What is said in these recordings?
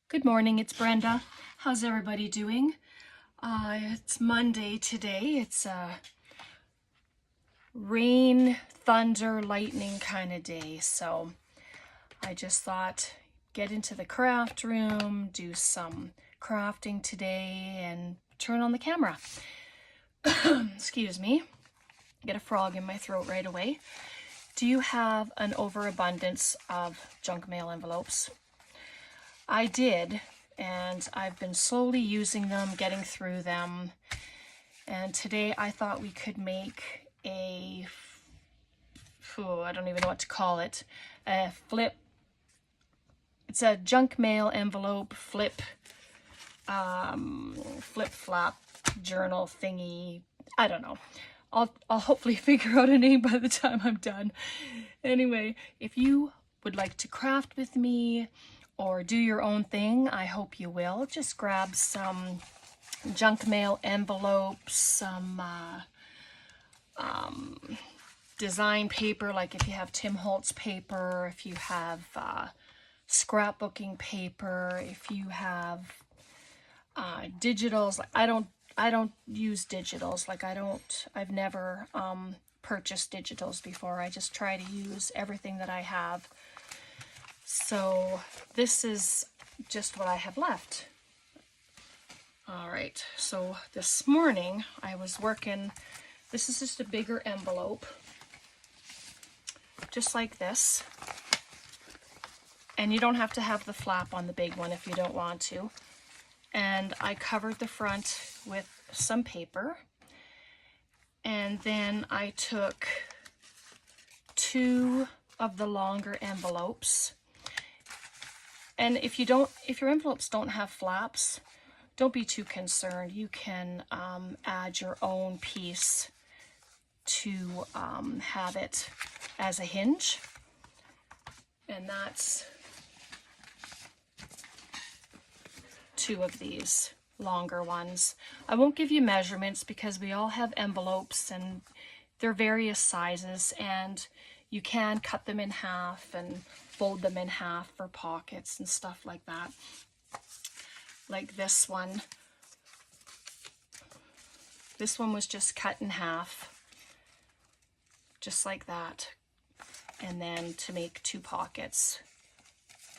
Good morning, it's Brenda. How's everybody doing? It's Monday today. It's a rain, thunder, lightning kind of day. So I just thought get into the craft room, do some crafting today, and turn on the camera. Excuse me. Get a frog in my throat right away. Do you have an overabundance of junk mail envelopes? I did, and I've been slowly using them, getting through them. And today I thought we could make I don't even know what to call it, a flip. It's a junk mail envelope flip flap journal thingy. I don't know. I'll hopefully figure out a name by the time I'm done. Anyway, if you would like to craft with me or do your own thing, I hope you will. Just grab some junk mail envelopes, some design paper, like if you have Tim Holtz paper, if you have scrapbooking paper, if you have digitals. Like I don't use digitals. Like I've never purchased digitals before. I just try to use everything that I have. So this is just what I have left. All right, so this morning I was working, this is just a bigger envelope, just like this. And you don't have to have the flap on the big one if you don't want to. And I covered the front with some paper. And then I took two of the longer envelopes. And if your envelopes don't have flaps, don't be too concerned. You can add your own piece to have it as a hinge. And that's two of these longer ones. I won't give you measurements because we all have envelopes and they're various sizes, and you can cut them in half and fold them in half for pockets and stuff like that. Like this one. This one was just cut in half, just like that. And then to make two pockets.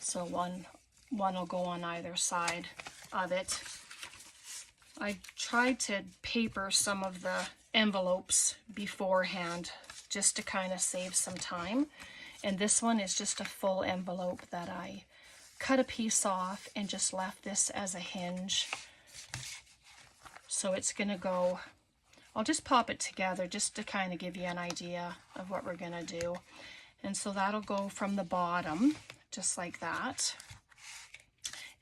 So one will go on either side of it. I tried to paper some of the envelopes beforehand just to kind of save some time. And this one is just a full envelope that I cut a piece off and just left this as a hinge. So it's going to go, I'll just pop it together just to kind of give you an idea of what we're going to do. And so that'll go from the bottom, just like that.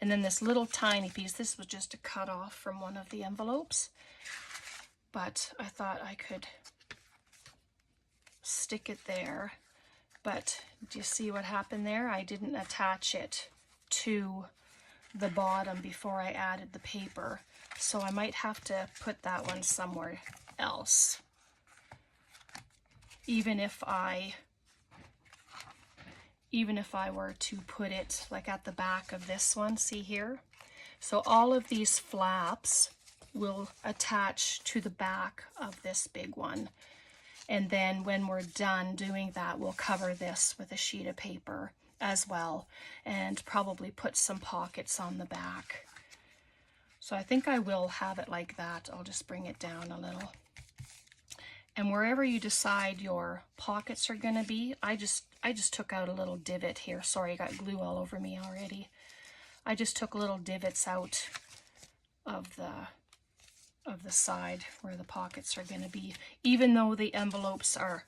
And then this little tiny piece, this was just a cut off from one of the envelopes. But I thought I could stick it there. But do you see what happened there? I didn't attach it to the bottom before I added the paper. So I might have to put that one somewhere else. Even if I were to put it like at the back of this one, see here? So all of these flaps will attach to the back of this big one. And then when we're done doing that, we'll cover this with a sheet of paper as well, and probably put some pockets on the back. So I think I will have it like that. I'll just bring it down a little. And wherever you decide your pockets are going to be, I just took out a little divot here. Sorry, I got glue all over me already. I just took little divots out of the side where the pockets are going to be. Even though the envelopes are,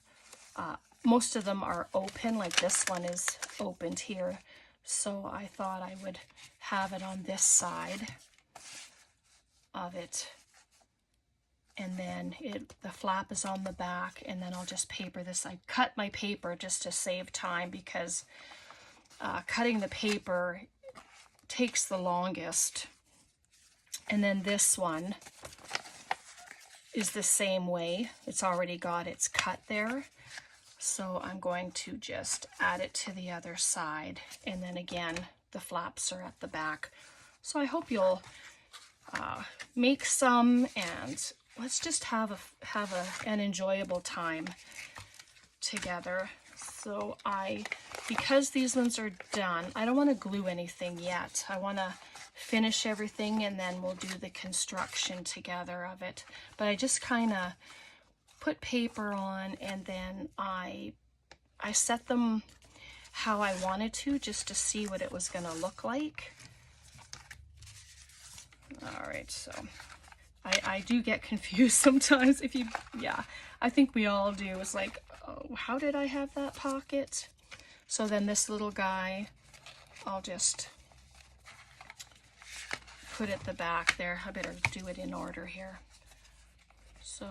most of them are open, like this one is opened here. So I thought I would have it on this side of it. And then the flap is on the back, and then I'll just paper this. I cut my paper just to save time because cutting the paper takes the longest. And then this one is the same way. It's already got its cut there. So I'm going to just add it to the other side. And then again, the flaps are at the back. So I hope you'll make some, and let's just have an enjoyable time together. So because these ones are done, I don't want to glue anything yet. I want to finish everything and then we'll do the construction together of it. But I just kind of put paper on, and then I set them how I wanted to, just to see what it was going to look like. All right, so I do get confused sometimes. I think we all do. It's like, oh, how did I have that pocket? So then this little guy, I'll just put at the back there. I better do it in order here. So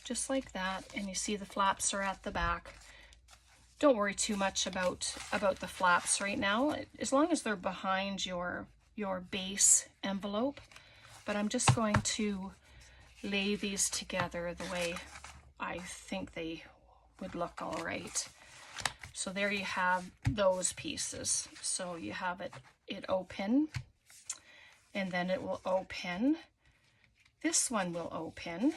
just like that, and you see the flaps are at the back. Don't worry too much about the flaps right now, as long as they're behind your base envelope. But I'm just going to lay these together the way I think they would look all right. So there you have those pieces. So you have it open, and then it will open. This one will open.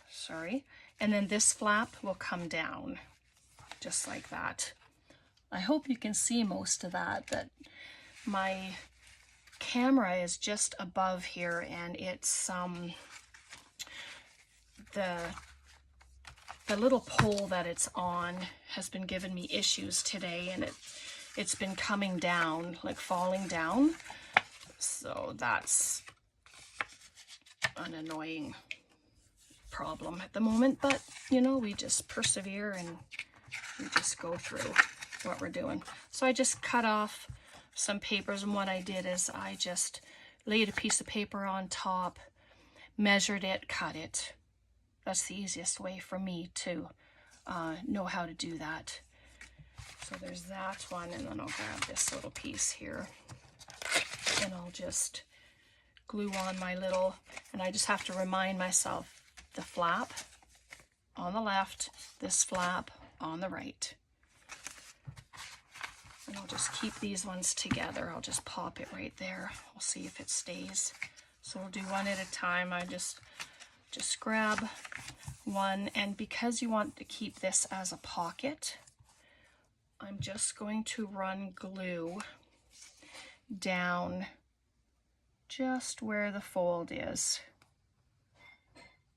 Sorry. And then this flap will come down, just like that. I hope you can see most of that my camera is just above here, and it's the little pole that it's on has been giving me issues today, and it's been coming down, like falling down. So that's an annoying problem at the moment, but you know, we just persevere and we just go through what we're doing. So I just cut off some papers, and what I did is I just laid a piece of paper on top, measured it, cut it. That's the easiest way for me to know how to do that. So there's that one, and then I'll grab this little piece here, and I'll just glue on my little, and I just have to remind myself, the flap on the left, this flap on the right. And I'll just keep these ones together. I'll just pop it right there. We'll see if it stays. So we'll do one at a time. I just grab one, and because you want to keep this as a pocket, I'm just going to run glue down just where the fold is.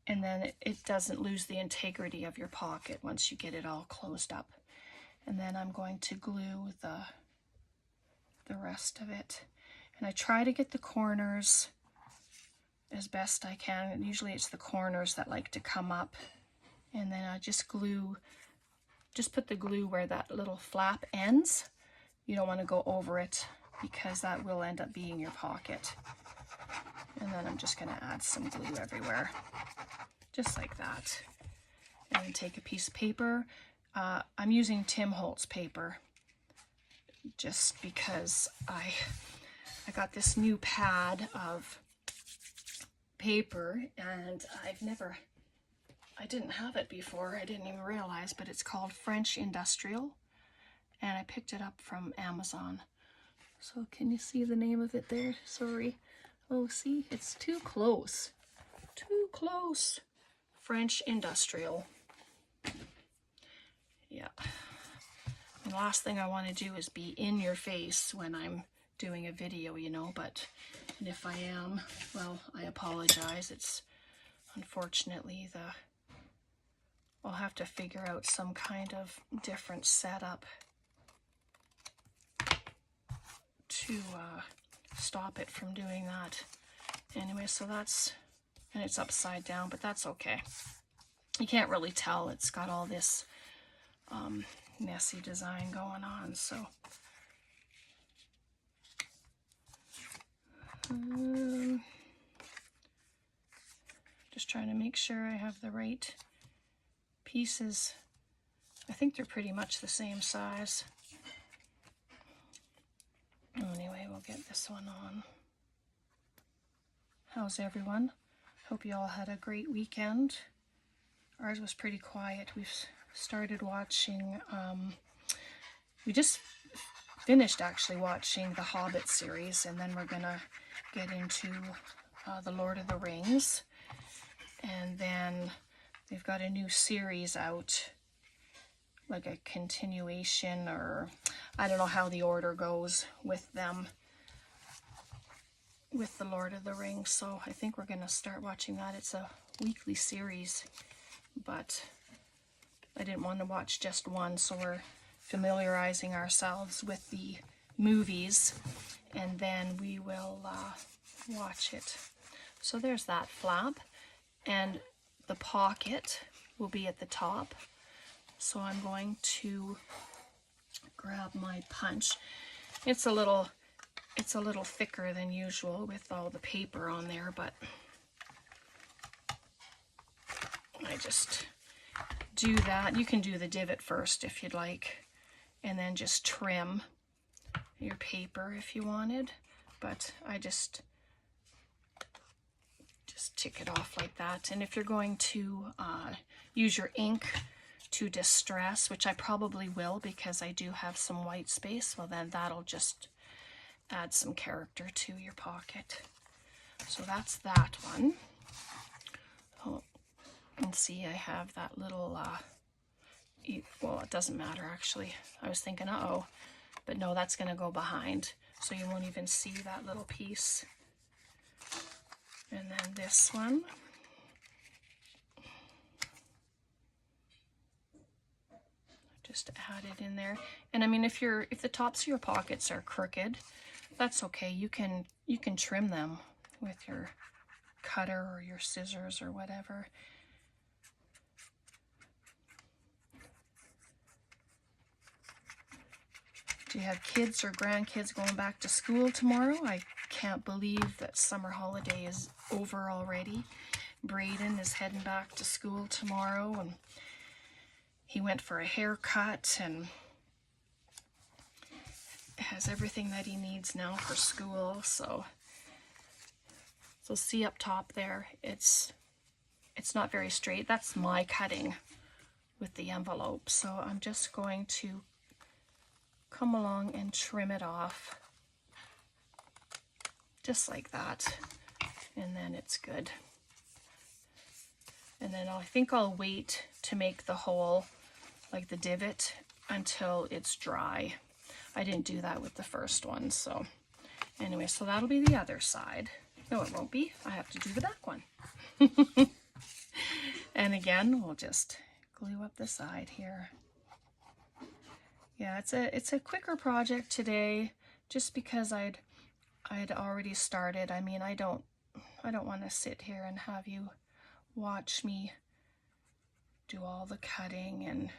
And then it doesn't lose the integrity of your pocket once you get it all closed up. And then I'm going to glue the rest of it. And I try to get the corners as best I can. And usually it's the corners that like to come up. And then I just put the glue where that little flap ends. You don't want to go over it, because that will end up being your pocket. And then I'm just going to add some glue everywhere, just like that. And then take a piece of paper. I'm using Tim Holtz paper just because I got this new pad of paper, and I didn't have it before. I didn't even realize, but it's called French Industrial, and I picked it up from Amazon. So can you see the name of it there? Sorry. Oh, see, it's too close. Too close. French Industrial. Yeah. And the last thing I want to do is be in your face when I'm doing a video, you know, and if I am, well, I apologize. It's unfortunately I'll have to figure out some kind of different setup to stop it from doing that. Anyway, so and it's upside down, but that's okay. You can't really tell. It's got all this messy design going on, so just trying to make sure I have the right pieces. I think they're pretty much the same size. Anyway, we'll get this one on. How's everyone? Hope you all had a great weekend. Ours was pretty quiet. We've started watching we just finished actually watching the Hobbit series, and then we're gonna get into the Lord of the Rings, and then they've got a new series out, like a continuation, or I don't know how the order goes with them, with the Lord of the Rings. So I think we're gonna start watching that. It's a weekly series, but I didn't want to watch just one, so we're familiarizing ourselves with the movies, and then we will watch it. So there's that flap, and the pocket will be at the top. So I'm going to grab my punch. It's a little thicker than usual with all the paper on there, but I just do that. You can do the divot first if you'd like, and then just trim your paper if you wanted, but I just tick it off like that. And if you're going to use your ink to distress, which I probably will because I do have some white space, well then that'll just add some character to your pocket. So that's that one. Oh, and see, I have that little, well, it doesn't matter actually. I was thinking, uh-oh, but no, that's gonna go behind, so you won't even see that little piece. And then this one, just add it in there. And I mean, if the tops of your pockets are crooked, that's okay. You can trim them with your cutter or your scissors or whatever. Do you have kids or grandkids going back to school tomorrow? I can't believe that summer holiday is over already. Braden is heading back to school tomorrow, and he went for a haircut and has everything that he needs now for school. So see up top there, it's not very straight. That's my cutting with the envelope. So I'm just going to come along and trim it off just like that, and then it's good. And then I think I'll wait to make the hole, like the divot, until it's dry. I didn't do that with the first one. So anyway, so that'll be the other side. No, it won't be. I have to do the back one. And again, we'll just glue up the side here. Yeah, it's a quicker project today, just because I'd already started. I mean, I don't want to sit here and have you watch me do all the cutting and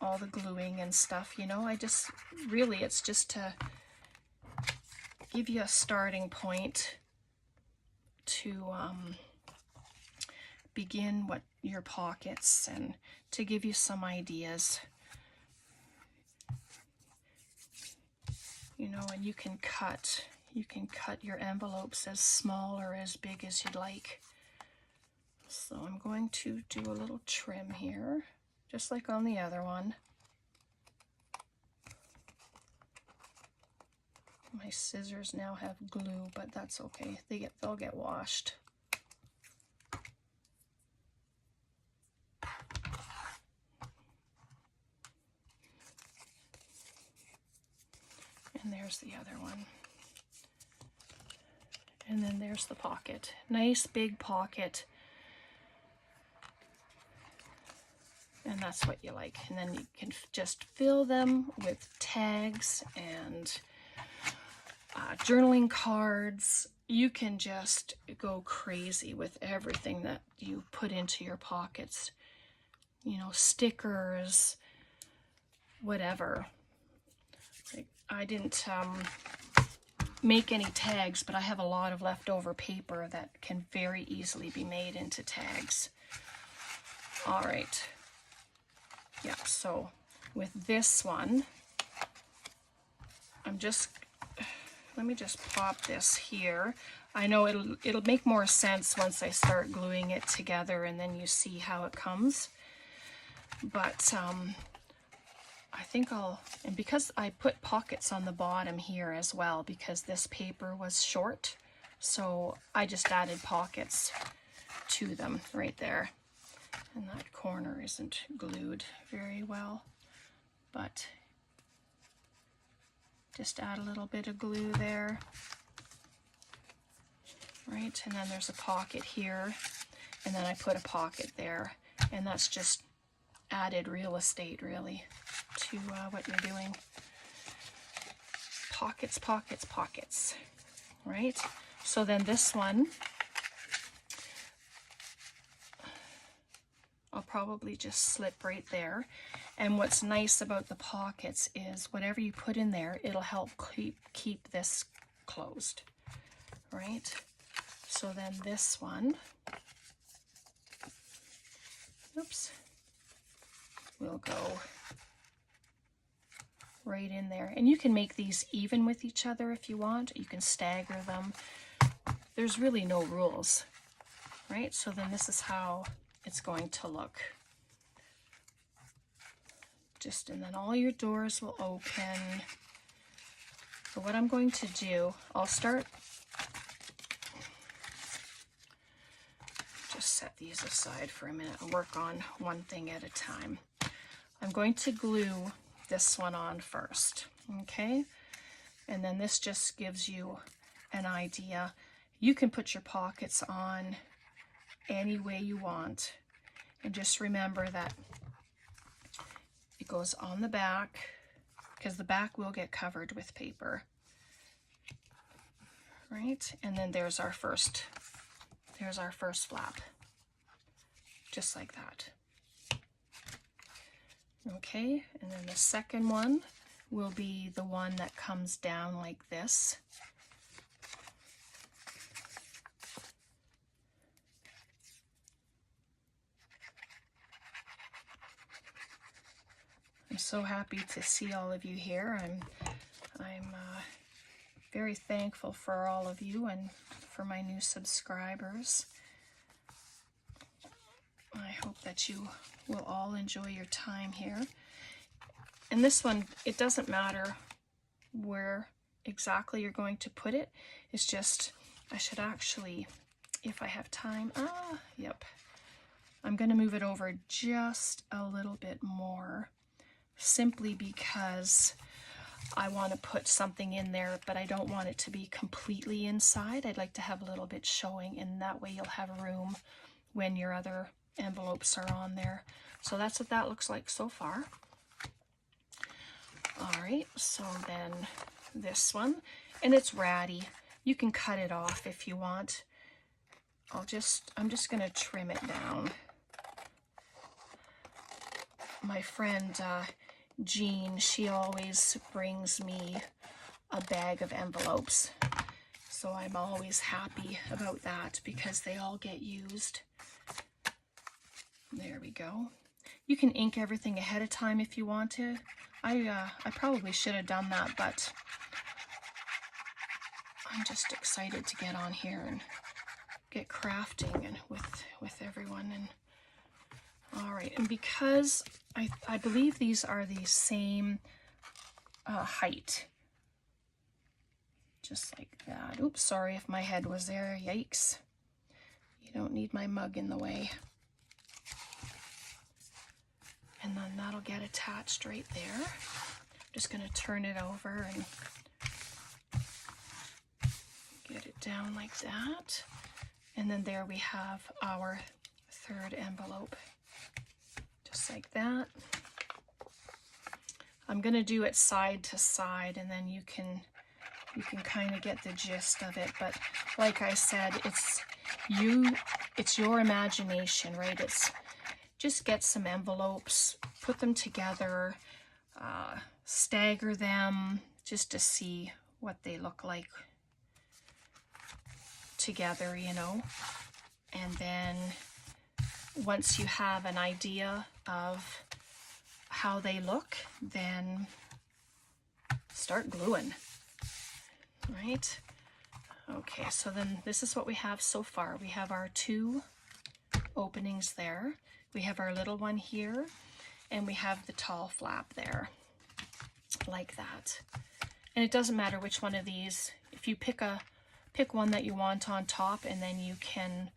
all the gluing and stuff, you know. I just really, it's just to give you a starting point to begin what your pockets, and to give you some ideas, you know. And you can cut your envelopes as small or as big as you'd like. So I'm going to do a little trim here, just like on the other one. My scissors now have glue, but that's okay. They'll get washed. And there's the other one. And then there's the pocket. Nice big pocket. And that's what you like. And then you can just fill them with tags and journaling cards. You can just go crazy with everything that you put into your pockets. You know, stickers, whatever. Like, I didn't make any tags, but I have a lot of leftover paper that can very easily be made into tags. All right. Yeah, so with this one, let me just pop this here. I know it'll make more sense once I start gluing it together, and then you see how it comes. But I think and because I put pockets on the bottom here as well, because this paper was short, so I just added pockets to them right there. And that corner isn't glued very well, but just add a little bit of glue there. Right, and then there's a pocket here, and then I put a pocket there, and that's just added real estate really to what you're doing. Pockets, pockets, pockets, right? So then this one, I'll probably just slip right there. And what's nice about the pockets is whatever you put in there, it'll help keep this closed, right? So then this one, oops, will go right in there. And you can make these even with each other if you want. You can stagger them. There's really no rules, right? So then this is how it's going to look. And then all your doors will open. So what I'm going to do, I'll start, just set these aside for a minute and work on one thing at a time. I'm going to glue this one on first, okay? And then this just gives you an idea. You can put your pockets on any way you want. And just remember that it goes on the back, because the back will get covered with paper, right? And then there's our first flap, just like that. Okay, and then the second one will be the one that comes down like this. I'm so happy to see all of you here. I'm very thankful for all of you and for my new subscribers. I hope that you will all enjoy your time here. And this one, it doesn't matter where exactly you're going to put it. It's just, I should actually, if I have time, yep. I'm going to move it over just a little bit more, simply because I want to put something in there, but I don't want it to be completely inside. I'd like to have a little bit showing, and that way you'll have room when your other envelopes are on there. So that's what that looks like so far. All right, so then this one, and it's ratty. You can cut it off if you want. I'm just going to trim it down. My friend Jean, she always brings me a bag of envelopes. So I'm always happy about that because they all get used. There we go. You can ink everything ahead of time if you want to. I probably should have done that, but I'm just excited to get on here and get crafting and with everyone. And all right, and because I believe these are the same height, just like that. Oops, sorry if my head was there. Yikes. You don't need my mug in the way. And then that'll get attached right there. I'm just going to turn it over and get it down like that. And then there we have our third envelope, just like that. I'm going to do it side to side, and then you can kind of get the gist of it. But like I said, it's your imagination, right? It's just get some envelopes, put them together, stagger them just to see what they look like together, you know. And then once you have an idea of how they look, then start gluing, right? Okay, so then this is what we have so far. We have our two openings there. We have our little one here, and we have the tall flap there. like that. And it doesn't matter which one of these. If you pick one that you want on top, and then you can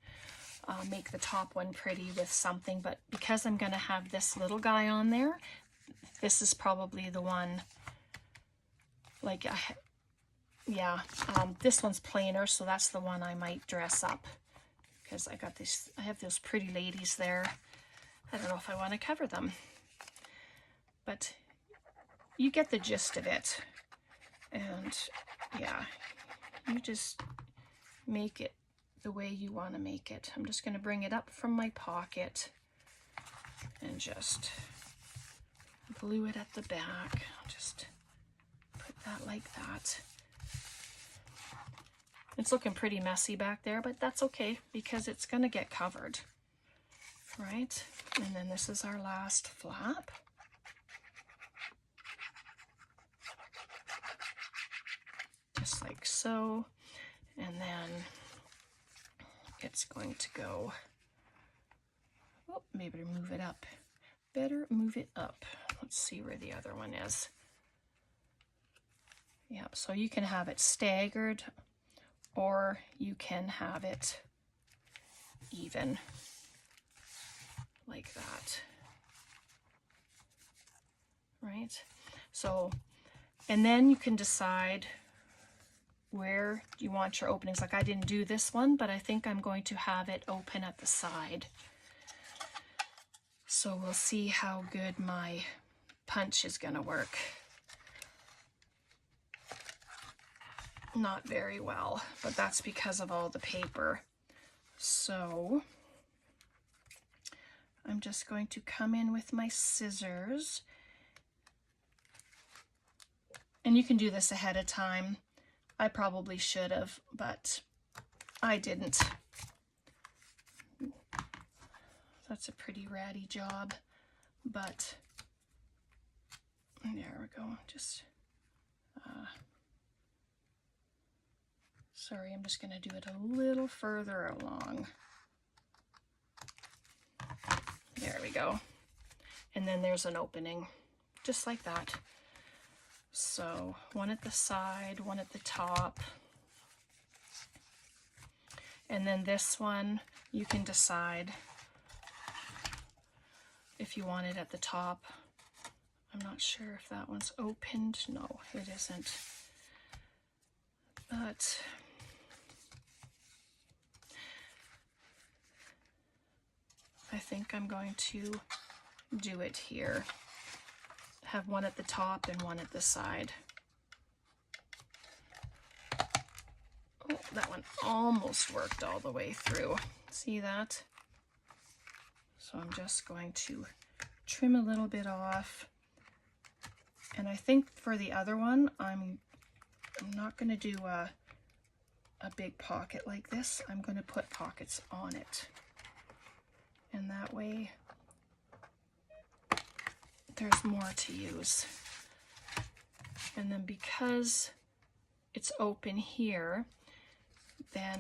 make the top one pretty with something. But because I'm going to have this little guy on there, this is probably the one. Like, this one's plainer, so that's the one I might dress up, because I have those pretty ladies there. I don't know if I want to cover them, but you get the gist of it. And yeah, you just make it the way you want to make it. I'm just going to bring it up from my pocket and just glue it at the back. I'll just put that like that. It's looking pretty messy back there, but that's okay because it's going to get covered, right? And then this is our last flap. Just like so. And then it's going to go, oh, maybe to move it up. Better move it up. Let's see where the other one is. Yep, so you can have it staggered, or you can have it even, like that. Right? So, and then you can decide where you want your openings. Like, I didn't do this one, but I think I'm going to have it open at the side. So we'll see how good my punch is going to work. Not very well, but that's because of all the paper. So I'm just going to come in with my scissors. And you can do this ahead of time. I probably should have, but I didn't. That's a pretty ratty job, but there we go. Just, sorry, I'm just going to do it a little further along. There we go. And then there's an opening, just like that. So one at the side, one at the top. And then this one, you can decide if you want it at the top. I'm not sure if that one's opened. No, it isn't. But I think I'm going to do it here. Have one at the top and one at the side. Oh, that one almost worked all the way through. See that? So I'm just going to trim a little bit off. And I think for the other one, I'm not going to do a big pocket like this. I'm going to put pockets on it. And that way there's more to use. And then because it's open here, then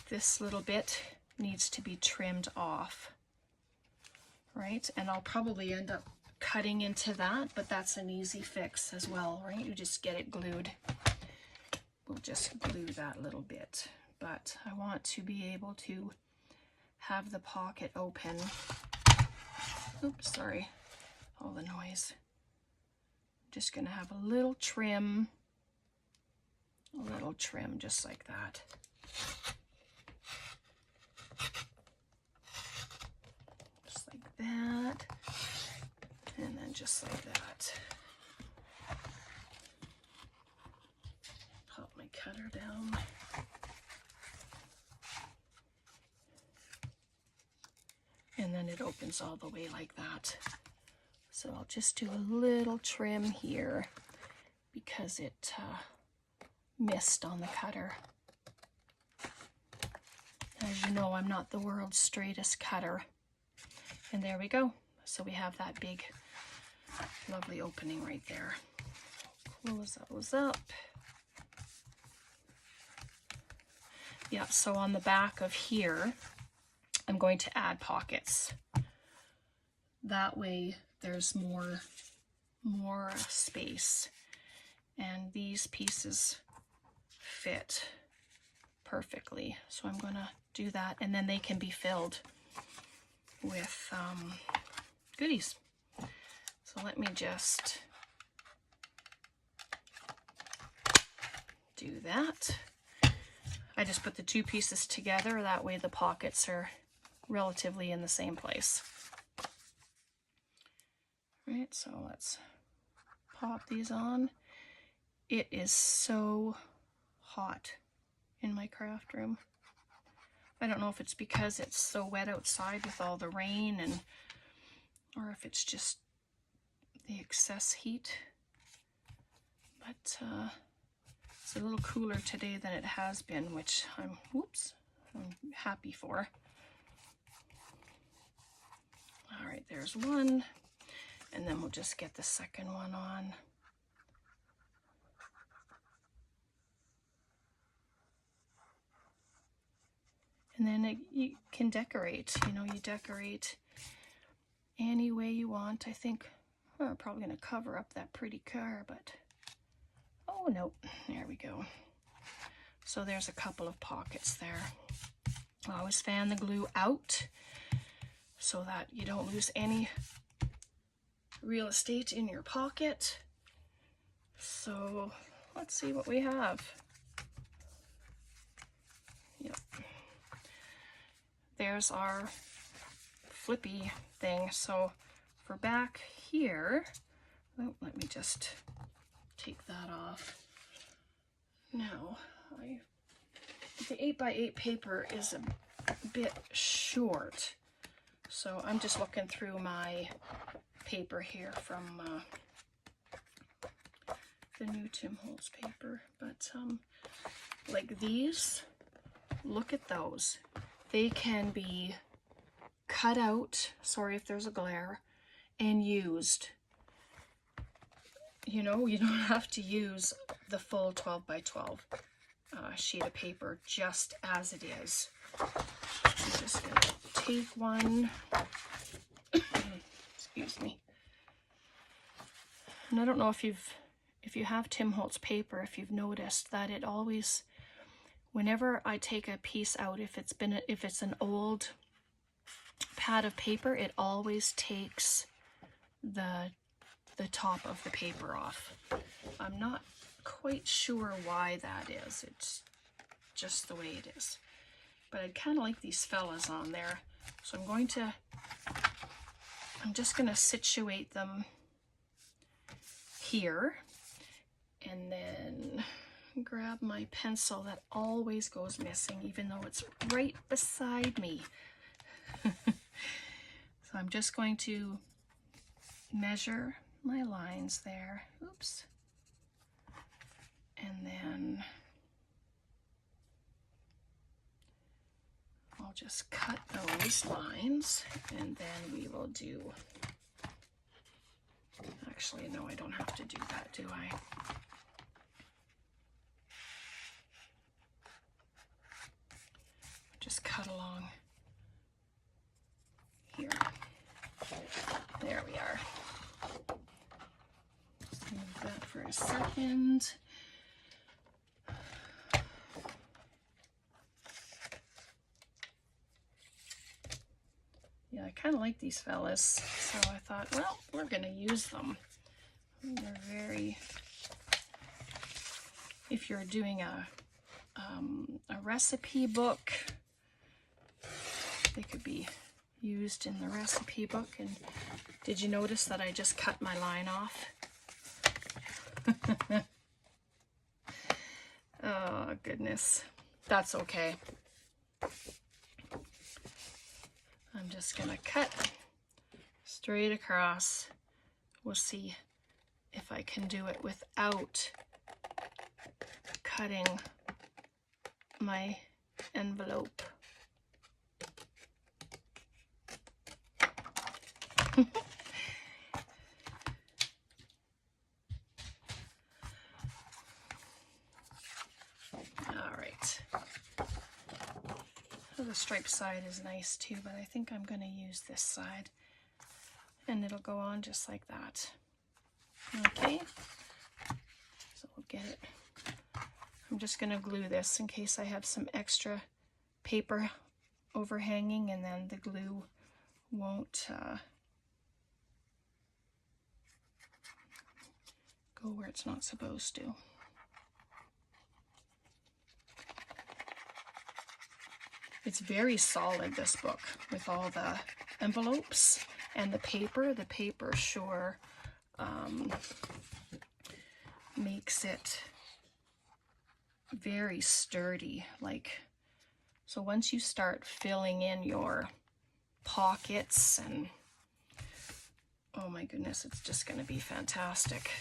this little bit needs to be trimmed off, right? And I'll probably end up cutting into that, but that's an easy fix as well, right? You just get it glued. We'll just glue that little bit, but I want to be able to have the pocket open. Oops, sorry, all the noise. Just gonna have a little trim just like that. Just like that, and then just like that. Pop my cutter down. And then it opens all the way like that. So I'll just do a little trim here because it missed on the cutter. As you know, I'm not the world's straightest cutter. And there we go. So we have that big, lovely opening right there. Close those up. Yeah, so on the back of here, I'm going to add pockets. That way there's more more space. And these pieces fit perfectly. So I'm going to do that, and then they can be filled with goodies. So let me just do that. I just put the two pieces together, that way the pockets are relatively in the same place. Right, so let's pop these on. It is so hot in my craft room. I don't know if it's because it's so wet outside with all the rain, and or if it's just the excess heat. But it's a little cooler today than it has been, which I'm happy for. All right, there's one, and then we'll just get the second one on. And then you can decorate, you know, you decorate any way you want. I think we're probably going to cover up that pretty car, but oh no, there we go. So there's a couple of pockets there. I always fan the glue out so that you don't lose any real estate in your pocket. So let's see what we have. Yep. There's our flippy thing. So for back here, oh, let me just take that off. Now, the 8x8 paper is a bit short, so I'm just looking through my paper here from the new Tim Holtz paper, but like these, look at those. They can be cut out, sorry if there's a glare, and used. You know, you don't have to use the full 12x12 sheet of paper just as it is. I'm just going to take one, excuse me. And I don't know if you have Tim Holtz paper, if you've noticed that it always, whenever I take a piece out, if it's an old pad of paper, it always takes the top of the paper off. I'm not quite sure why that is. It's just the way it is. But I'd kind of like these fellas on there. So I'm just going to situate them here, and then grab my pencil that always goes missing, even though it's right beside me. So I'm just going to measure my lines there. Oops. And then I'll just cut those lines, and then we will do, actually no, I don't have to do that, do I? Just cut along here. There we are. Just move that for a second. Yeah, I kind of like these fellas, so I thought, well, we're going to use them. They're very, if you're doing a recipe book, they could be used in the recipe book. And did you notice that I just cut my line off? Oh, goodness. That's okay. I'm just going to cut straight across. We'll see if I can do it without cutting my envelope. All right. So the striped side is nice too, but I think I'm going to use this side, and it'll go on just like that. Okay, so we'll get it. I'm just going to glue this in case I have some extra paper overhanging, and then the glue won't go where it's not supposed to. It's very solid, this book, with all the envelopes and the paper. The paper sure makes it very sturdy. So once you start filling in your pockets, and oh my goodness, it's just going to be fantastic.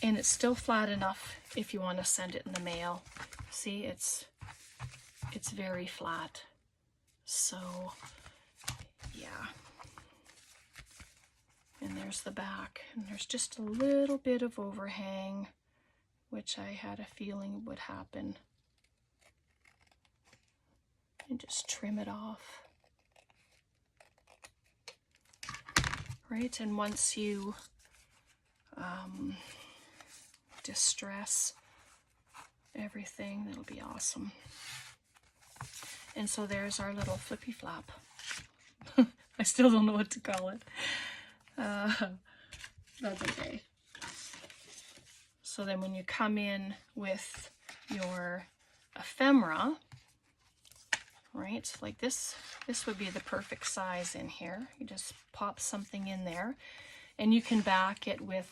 And it's still flat enough if you want to send it in the mail. See, it's very flat. So yeah. And there's the back, and there's just a little bit of overhang, which I had a feeling would happen. And just trim it off. Right, and once you distress everything, that'll be awesome. And so there's our little flippy flap. I still don't know what to call it. That's okay. So then when you come in with your ephemera, right, like this would be the perfect size in here. You just pop something in there, and you can back it with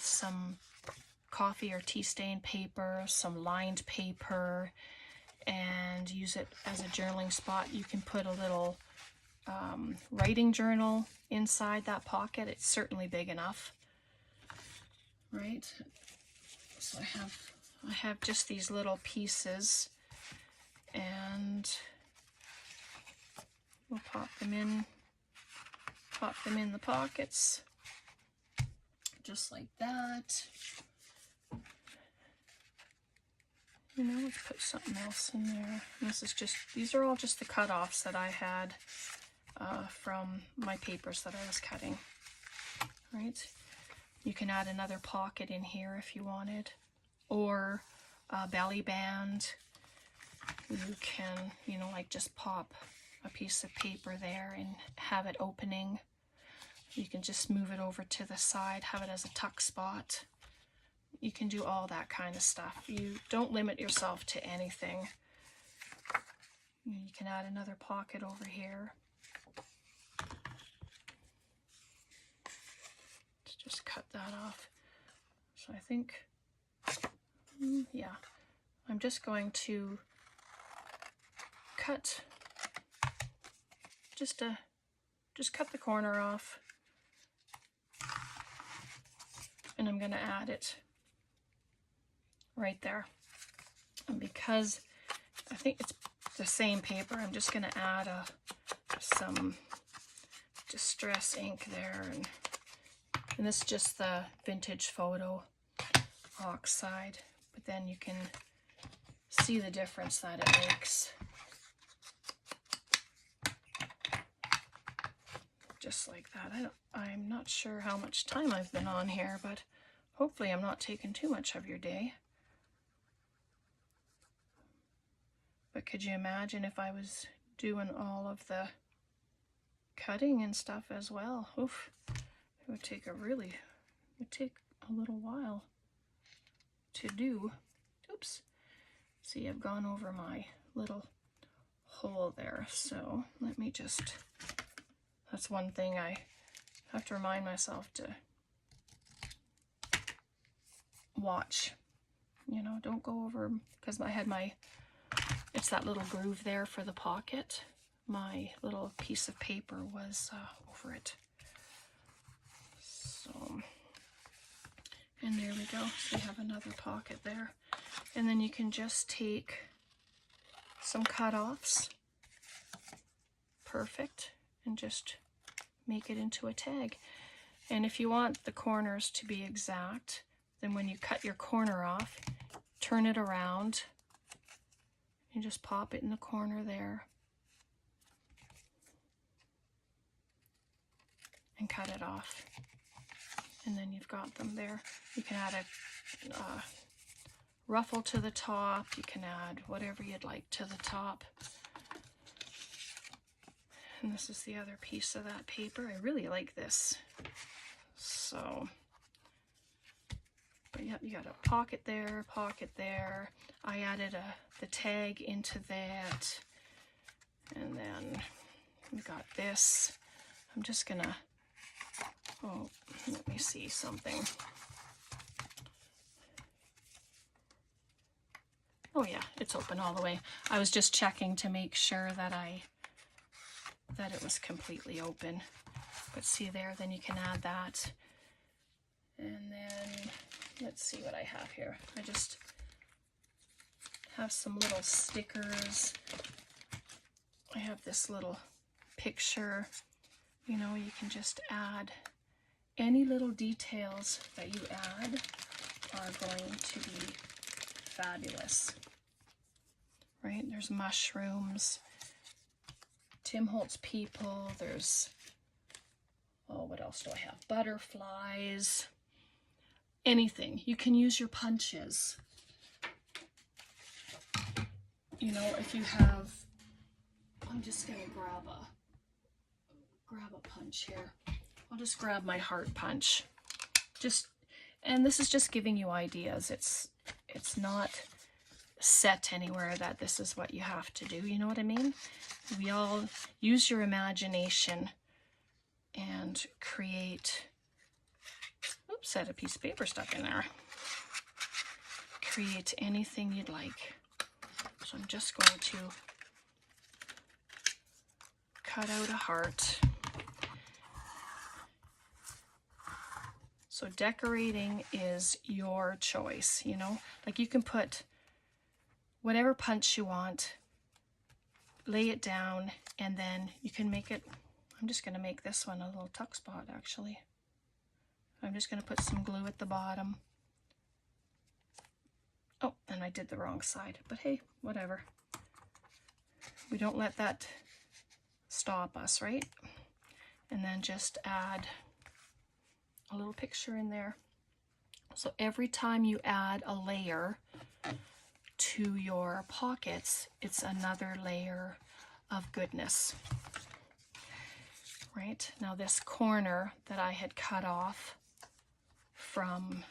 some coffee or tea stain paper, some lined paper, and use it as a journaling spot. You can put a little writing journal inside that pocket. It's certainly big enough, right? So I have just these little pieces, and we'll pop them in the pockets, just like that. You know, let's put something else in there. And these are all just the cut-offs that I had from my papers that I was cutting, right? You can add another pocket in here if you wanted, or a belly band. You can, you know, like just pop a piece of paper there and have it opening. You can just move it over to the side, have it as a tuck spot. You can do all that kind of stuff. You don't limit yourself to anything. You can add another pocket over here. Let's just cut that off. So I think, yeah, I'm just going to cut, just cut the corner off, and I'm going to add it right there. And because I think it's the same paper, I'm just going to add some distress ink there, and this is just the vintage photo oxide, but then you can see the difference that it makes. Just like that. I'm not sure how much time I've been on here, but hopefully I'm not taking too much of your day. But could you imagine if I was doing all of the cutting and stuff as well? Oof, it would take a little while to do. Oops. See, I've gone over my little hole there. So let me just, that's one thing I have to remind myself to watch. You know, don't go over, because I had it's that little groove there for the pocket. My little piece of paper was over it. So, and there we go. So we have another pocket there. And then you can just take some cut-offs. Perfect. And just make it into a tag. And if you want the corners to be exact, then when you cut your corner off, turn it around and just pop it in the corner there. and cut it off. And then you've got them there. You can add a ruffle to the top. You can add whatever you'd like to the top. And this is the other piece of that paper. I really like this. So, but yep, you got a pocket there, pocket there. I added the tag into that. And then we got this. I'm just gonna, oh, let me see something. Oh yeah, it's open all the way. I was just checking to make sure that it was completely open. But see there, then you can add that. And then let's see what I have here. I just have some little stickers. I have this little picture. You know, you can just add any little details that you add are going to be fabulous. Right? There's mushrooms, Tim Holtz people, there's, oh, what else do I have? Butterflies, anything. You can use your punches. You know, if you have, I'm just gonna grab a punch here. I'll just grab my heart punch. And this is just giving you ideas. It's not set anywhere that this is what you have to do. You know what I mean? We all use your imagination and create. Oops, had a piece of paper stuck in there. Create anything you'd like. So I'm just going to cut out a heart. So decorating is your choice, you know? Like you can put whatever punch you want, lay it down, and then you can make it, I'm just gonna make this one a little tuck spot actually. I'm just gonna put some glue at the bottom. Oh, and I did the wrong side, but hey, whatever. We don't let that stop us, right? And then just add a little picture in there. So every time you add a layer to your pockets, it's another layer of goodness. Right? Now this corner that I had cut off from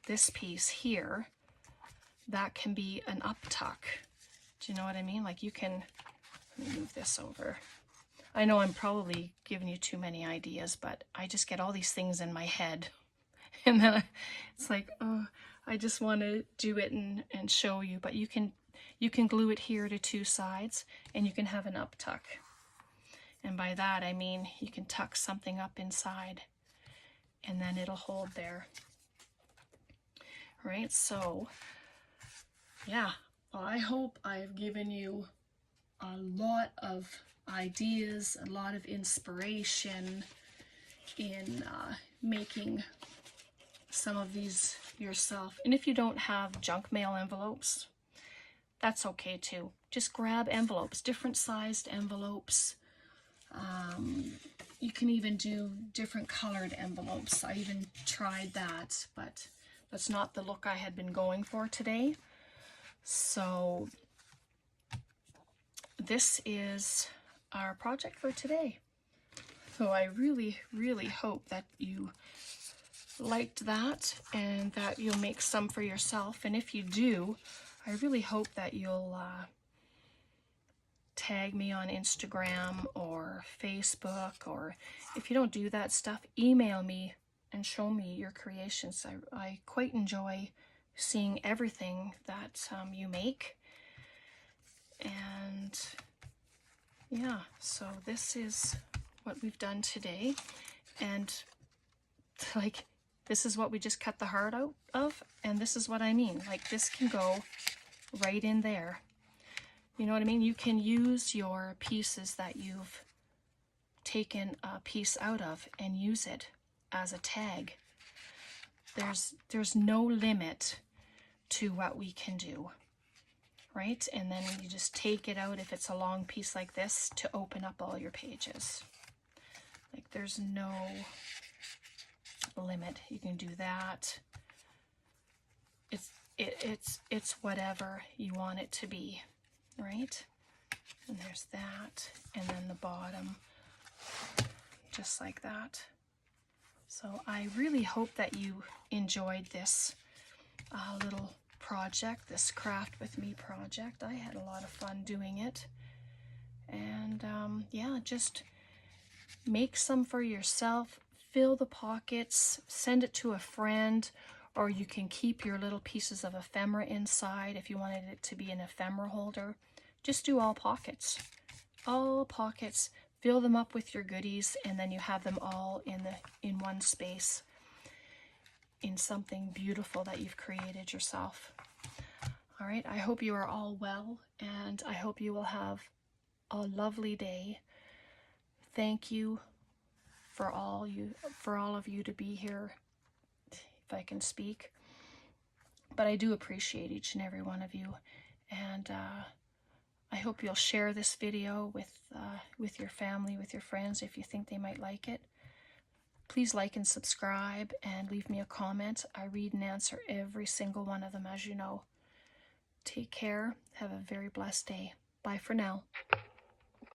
this piece here, that can be an up tuck. Do you know what I mean? Like you can, let me move this over. I know I'm probably giving you too many ideas, but I just get all these things in my head. And then it's like, oh, I just want to do it and show you. But you can glue it here to two sides, and you can have an up tuck. And by that, I mean you can tuck something up inside, and then it'll hold there. Right? So, yeah, I hope I've given you a lot of ideas, a lot of inspiration in making some of these yourself. And if you don't have junk mail envelopes, that's okay too. Just grab envelopes, different sized envelopes. You can even do different colored envelopes. I even tried that, but that's not the look I had been going for today. So this is our project for today. So I really, really hope that you liked that and that you'll make some for yourself. And if you do, I really hope that you'll tag me on Instagram or Facebook, or if you don't do that stuff, email me and show me your creations. I quite enjoy seeing everything that you make. And yeah, so this is what we've done today. And like, this is what we just cut the heart out of, and this is what I mean. Like, this can go right in there. You know what I mean? You can use your pieces that you've taken a piece out of and use it as a tag. There's no limit to what we can do, right? And then you just take it out if it's a long piece like this to open up all your pages. Like there's no limit. You can do that. It's whatever you want it to be, right? And there's that, and then the bottom, just like that. So I really hope that you enjoyed this little project, this Craft With Me project. I had a lot of fun doing it. And yeah, just make some for yourself, fill the pockets, send it to a friend, or you can keep your little pieces of ephemera inside if you wanted it to be an ephemera holder. Just do all pockets. All pockets, fill them up with your goodies, and then you have them all in one space, in something beautiful that you've created yourself. All right, I hope you are all well, and I hope you will have a lovely day. Thank you for all of you to be here, if I can speak. But I do appreciate each and every one of you, and I hope you'll share this video with your family, with your friends, if you think they might like it. Please like and subscribe and leave me a comment. I read and answer every single one of them, as you know. Take care. Have a very blessed day. Bye for now.